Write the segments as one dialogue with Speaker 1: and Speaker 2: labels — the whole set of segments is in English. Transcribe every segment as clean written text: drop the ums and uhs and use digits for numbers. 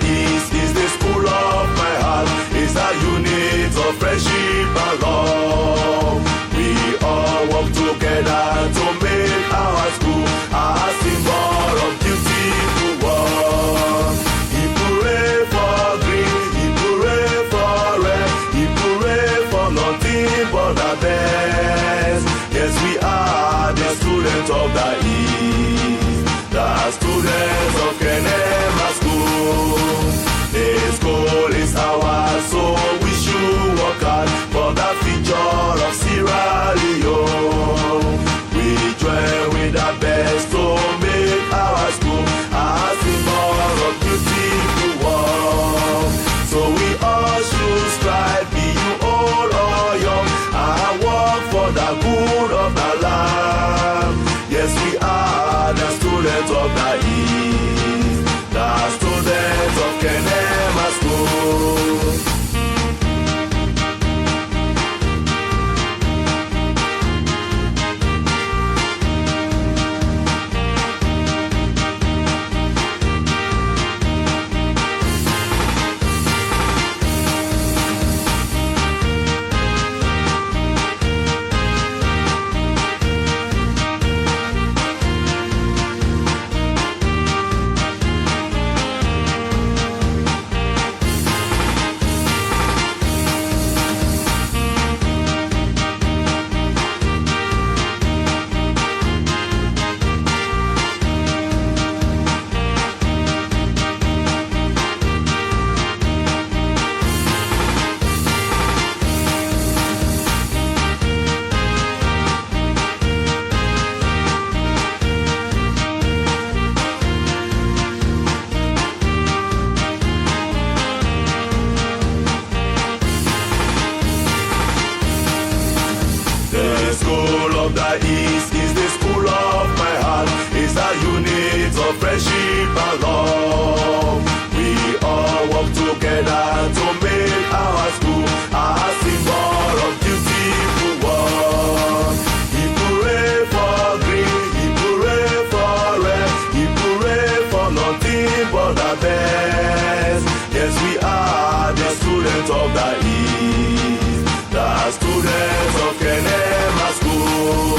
Speaker 1: East is the school of my heart. It's a unit of friendship and love. We all work together to make our school a symbol of beautiful work. He pray for green, he pray for red, he pray for nothing but the best. Yes, we are the students of the East, the students of Kenema School. This school is ours, so we should work hard for the future of Sierra Leone. We join with the best to make our school a symbol of beautiful work. So we all should strive, be you old or young, and work for the good of the land. Yes, we are the students of the East, the students of Kenema School. East is the school of my heart. It's a unit of friendship and love. We all work together to make our school a symbol of beautiful work. He pray for green, he pray for red, he pray for nothing but the best. Yes, we are the students of the East, the students of Kenema School.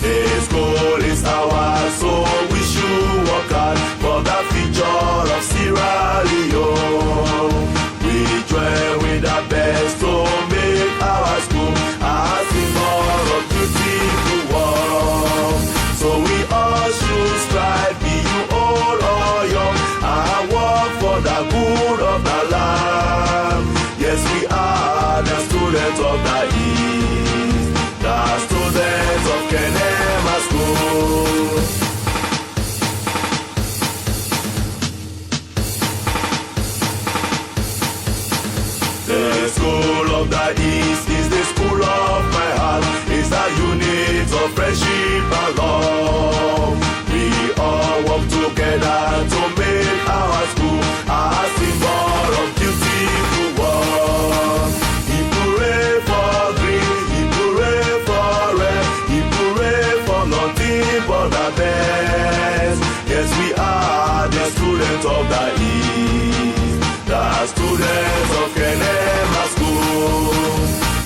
Speaker 1: This school is ours, so we should work hard for the future of Sierra Leone. We join with the best to make our school a symbol of beautiful work. So we all should strive, be you old or young, and work for the good of the land. Yes, we are the students of the East, the students of Kenema School. The school of the East is the school of my heart. It's a unit of friendship and love. We all work together to make our school a symbol of beautiful work. He pray for green, he pray for red, he pray for nothing but the best. Yes, we are the students of the East, the students of Kenema School.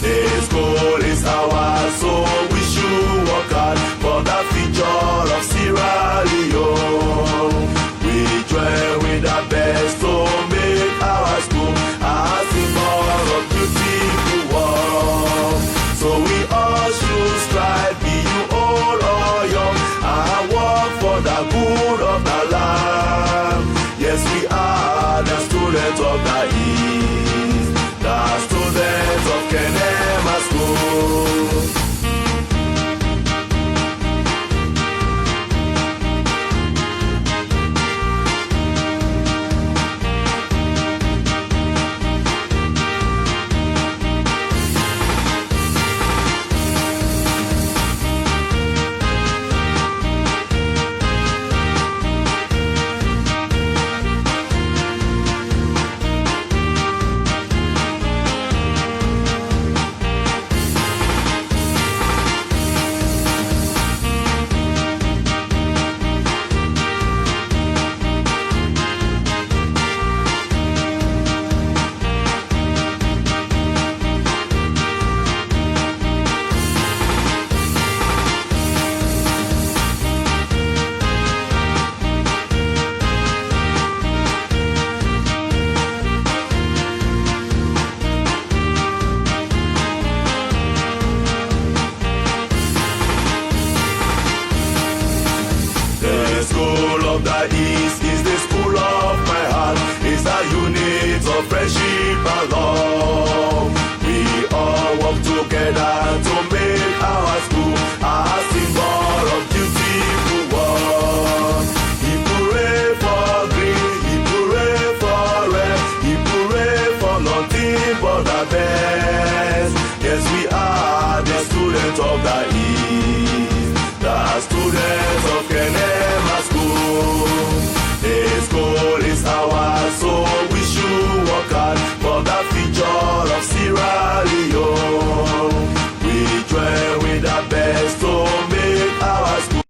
Speaker 1: This school is ours, so we should work hard for the future of Sierra Leone. We join with the best to make our school a symbol of beautiful work. So we all should strive, be you old or young, and work for the good of the land. Yes, we are the students of the East, the students of Kenema School. of friendship and love. We all walk together